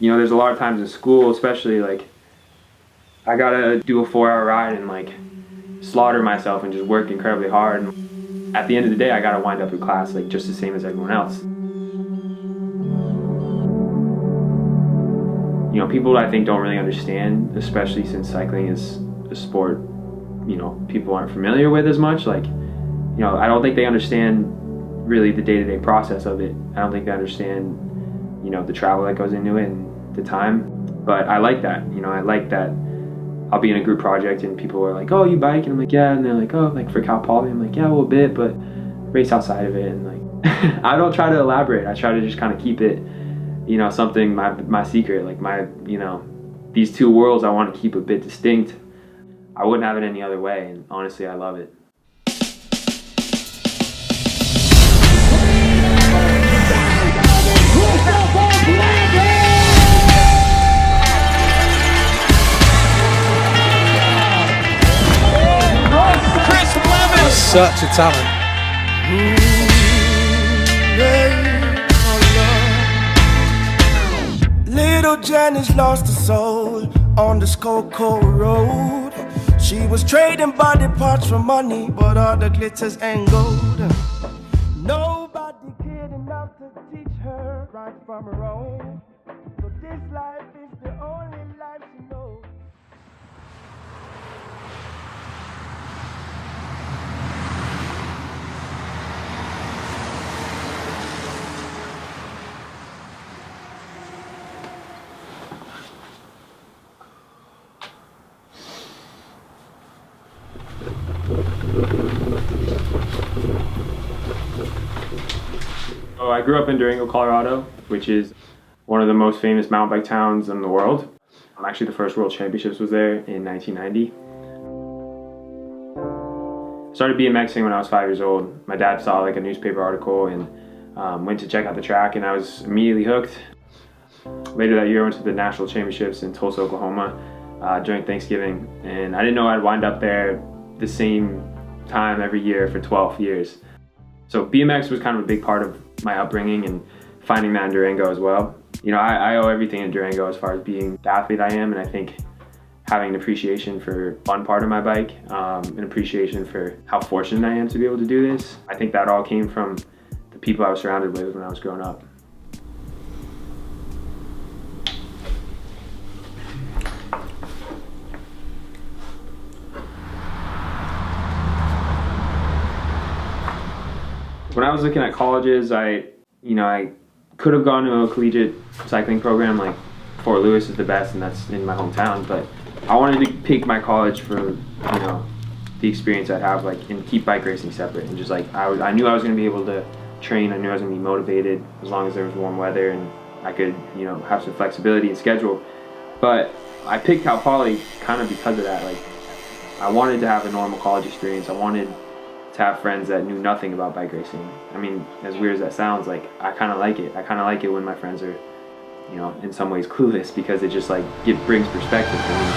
You know, there's a lot of times in school, especially, like, I gotta do a 4-hour ride and like slaughter myself and just work incredibly hard. And at the end of the day, I gotta wind up in class like just the same as everyone else. You know, people I think don't really understand, especially since cycling is a sport, you know, people aren't familiar with as much. Like, you know, I don't think they understand really the day-to-day process of it. I don't think they understand, you know, the travel that goes into it and the time. But I like that, you know, I like that I'll be in a group project and people are like, oh, you bike? And I'm like, yeah. And they're like, oh, like for Cal Poly? I'm like, yeah, a little bit, but race outside of it. And like, I don't try to elaborate. I try to just kind of keep it, you know, something, my secret, like my, you know, these two worlds I want to keep a bit distinct. I wouldn't have it any other way. And honestly, I love it. Such a talent. Little Janice lost her soul on this cold, cold road. She was trading body parts for money, but all the glitters ain't gold. Nobody cared enough to teach her right from wrong. So this life is the only life she knows. So I grew up in Durango, Colorado, which is one of the most famous mountain bike towns in the world. Actually, the first World Championships was there in 1990. I started BMXing when I was 5 years old. My dad saw like a newspaper article and went to check out the track, and I was immediately hooked. Later that year, I went to the national championships in Tulsa, Oklahoma during Thanksgiving, and I didn't know I'd wind up there the same time every year for 12 years. So BMX was kind of a big part of my upbringing and finding that in Durango as well. You know, I owe everything in Durango as far as being the athlete I am, and I think having an appreciation for one part of my bike, an appreciation for how fortunate I am to be able to do this. I think that all came from the people I was surrounded with when I was growing up. When I was looking at colleges, I could have gone to a collegiate cycling program, like Fort Lewis is the best, and that's in my hometown. But I wanted to pick my college for, you know, the experience I'd have, like, and keep bike racing separate. And just like I knew I was going to be able to train. I knew I was going to be motivated as long as there was warm weather and I could, you know, have some flexibility in schedule. But I picked Cal Poly kind of because of that. Like, I wanted to have a normal college experience. I wanted to have friends that knew nothing about bike racing. I mean, as weird as that sounds, like, I kind of like it. I kind of like it when my friends are, you know, in some ways clueless, because it just like brings perspective for me.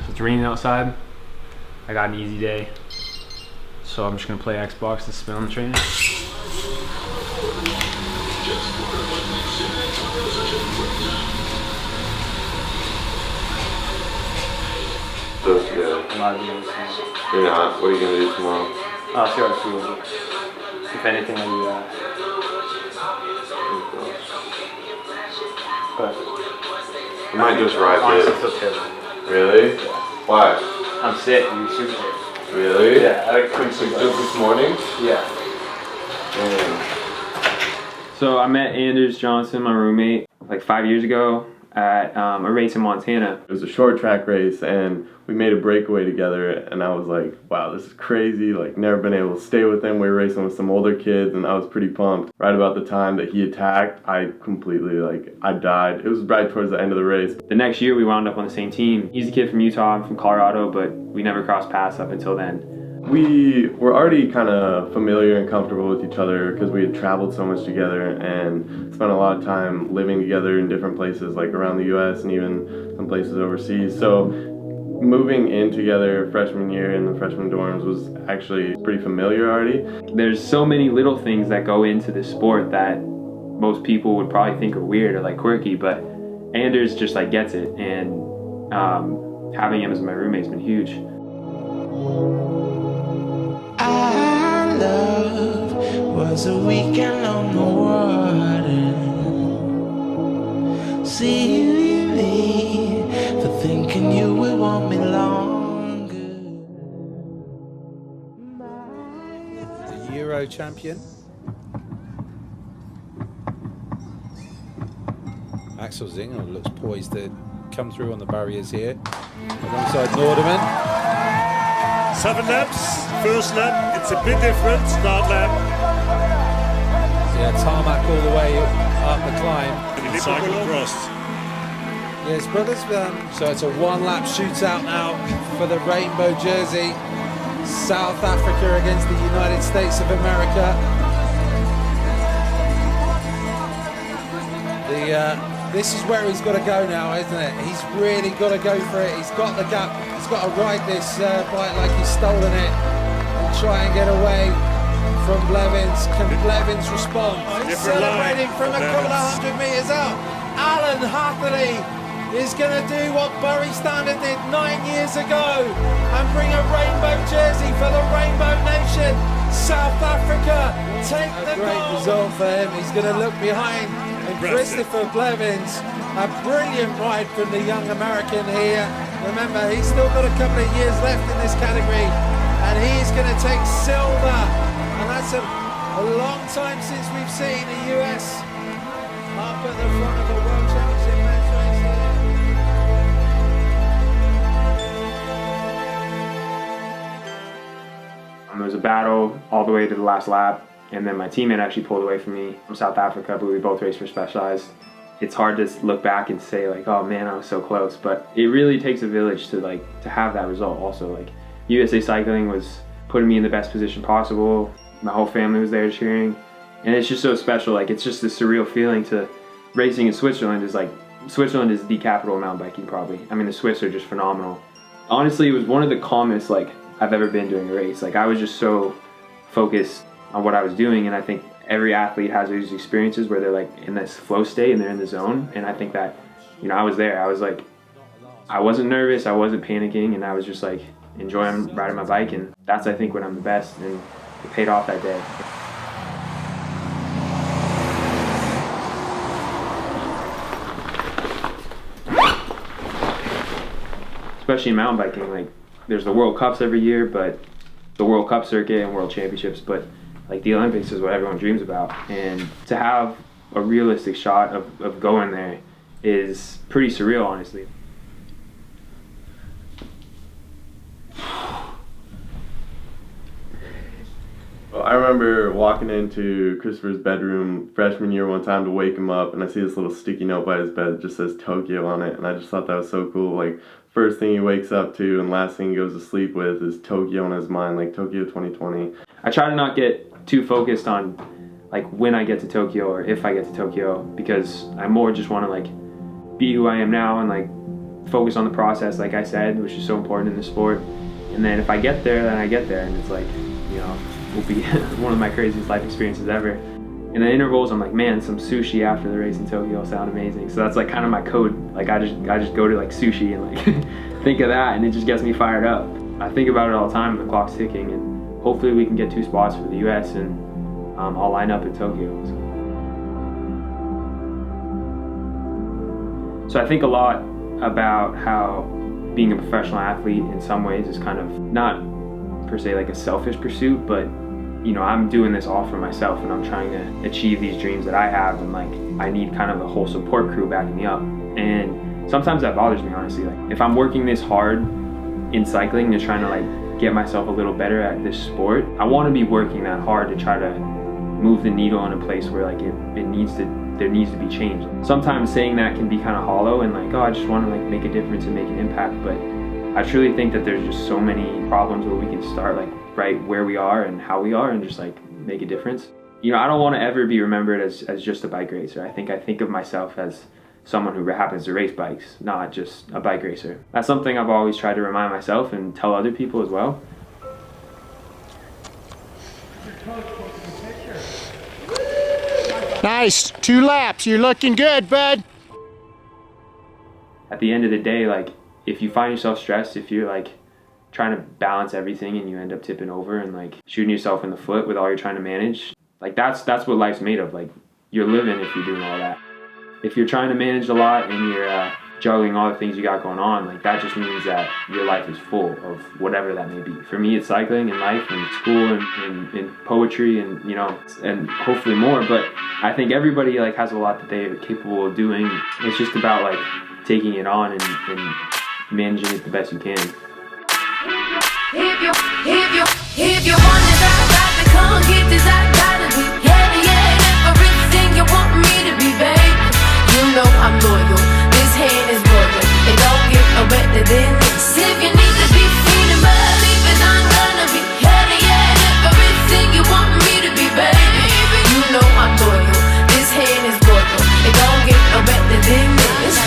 It's raining outside. I got an easy day, so I'm just gonna play Xbox and spin on the trainer. Just good. A lot of videos. You're not? What are you gonna do tomorrow? I'll see how I feel. If anything, I'll do that. But You might just ride honestly, this. I feel terrible. Really? Yeah. Why? I'm sick. I'm super sick. Really? Yeah, I couldn't sleep. Just this morning? Yeah. Damn. So I met Anders Johnson, my roommate, like 5 years ago at a race in Montana. It was a short track race and we made a breakaway together, and I was like, wow, this is crazy. Like, never been able to stay with him. We were racing with some older kids and I was pretty pumped. Right about the time that he attacked, I completely, I died. It was right towards the end of the race. The next year we wound up on the same team. He's a kid from Utah, I'm from Colorado, but we never crossed paths up until then. We were already kind of familiar and comfortable with each other because we had traveled so much together and spent a lot of time living together in different places, like around the U.S. and even some places overseas. So moving in together freshman year in the freshman dorms was actually pretty familiar already. There's so many little things that go into this sport that most people would probably think are weird or like quirky, but Anders just like gets it, and having him as my roommate's been huge. Our love was a weekend on the water. See me for thinking you would want me longer. The Euro champion. Axel Zinger looks poised to come through on the barriers here. Alongside Norderman. 7 laps, first lap, it's a bit different, start lap. Yeah, tarmac all the way up the climb. Cycle across. Yes, brothers. So it's a 1-lap shootout now for the rainbow jersey. South Africa against the United States of America. This is where he's got to go now, isn't it? He's really got to go for it. He's got the gap. He's got to ride this bike like he's stolen it and try and get away from Blevins. Can Blevins respond? He's celebrating from a couple of 100 metres out. Alan Hartley is going to do what Bury Standard did 9 years ago and bring a rainbow jersey for the Rainbow Nation. South Africa take the goal. A great result for him. He's going to look behind. And Christopher Blevins, a brilliant ride from the young American here. Remember, he's still got a couple of years left in this category, and he's going to take silver. And that's a long time since we've seen the US up at the front of a World Championship men's race here. There was a battle all the way to the last lap. And then my teammate actually pulled away from me from South Africa, but we both raced for Specialized. It's hard to look back and say like, oh man, I was so close, but it really takes a village to have that result also. Like USA Cycling was putting me in the best position possible. My whole family was there cheering. And it's just so special. Like it's just a surreal feeling to racing in Switzerland Switzerland is the capital of mountain biking probably. I mean, the Swiss are just phenomenal. Honestly, it was one of the calmest I've ever been during a race. Like I was just so focused on what I was doing, and I think every athlete has these experiences where they're like in this flow state and they're in the zone, and I think that, you know, I was there. I was like, I wasn't nervous, I wasn't panicking, and I was just like enjoying riding my bike, and that's I think when I'm the best, and it paid off that day. Especially in mountain biking, like there's the World Cups every year, but the World Cup circuit and World Championships, but like the Olympics is what everyone dreams about, and to have a realistic shot of going there is pretty surreal, honestly. Well, I remember walking into Christopher's bedroom freshman year one time to wake him up, and I see this little sticky note by his bed that just says Tokyo on it, and I just thought that was so cool. Like, first thing he wakes up to and last thing he goes to sleep with is Tokyo in his mind, like Tokyo 2020. I try to not get too focused on like when I get to Tokyo or if I get to Tokyo, because I more just want to like be who I am now and like focus on the process, like I said, which is so important in the sport. And then if I get there, then I get there, and it's like, you know, will be one of my craziest life experiences ever. In the intervals, I'm like, man, some sushi after the race in Tokyo will sound amazing. So that's like kind of my code. Like I just go to like sushi and like think of that, and it just gets me fired up. I think about it all the time, and the clock's ticking, and hopefully we can get 2 spots for the US, and I'll line up in Tokyo. So I think a lot about how being a professional athlete in some ways is kind of not per se like a selfish pursuit, but you know, I'm doing this all for myself, and I'm trying to achieve these dreams that I have, and like I need kind of a whole support crew backing me up. And sometimes that bothers me, honestly. Like if I'm working this hard in cycling and trying to like get myself a little better at this sport, I want to be working that hard to try to move the needle in a place where like there needs to be change. Sometimes saying that can be kind of hollow and like, oh, I just want to like make a difference and make an impact, but I truly think that there's just so many problems where we can start like right where we are and how we are and just like make a difference. You know, I don't want to ever be remembered as just a bike racer. I think of myself as someone who happens to race bikes, not just a bike racer. That's something I've always tried to remind myself and tell other people as well. Nice, 2 laps, you're looking good, bud. At the end of the day, like, if you find yourself stressed, if you're like trying to balance everything and you end up tipping over and like shooting yourself in the foot with all you're trying to manage, like that's what life's made of. Like, you're living if you're doing all that. If you're trying to manage a lot and you're juggling all the things you got going on, like that just means that your life is full of whatever that may be. For me, it's cycling and life and school and poetry and, you know, and hopefully more. But I think everybody like has a lot that they're capable of doing. It's just about like taking it on and managing it the best you can. If you want this, I got to come get this, I gotta be yeah, everything you want me to be, baby. You know I'm loyal, this hand is royal. It don't get no better than this. If you need to be feeling, believe it, I'm gonna be yeah, everything you want me to be, baby. You know I'm loyal, this hand is royal. It don't get no better than this.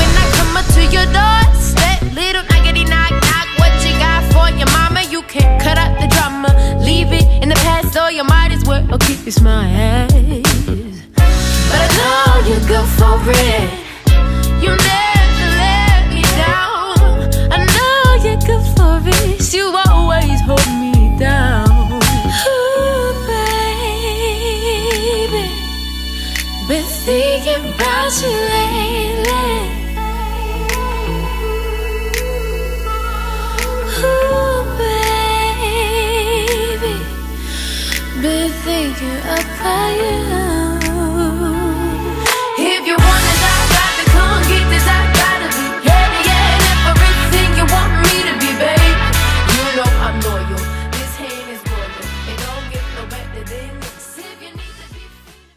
When I come up to your doorstep, little knockety knock knock, what you got for your mama? You can't cut out the drama, leave it in the past, so you might as well keep your smile. But I know you're good for it. You never let me down. I know you're good for it. You always hold me down. Ooh, baby, been thinking about you lately. Ooh, baby, been thinking about you.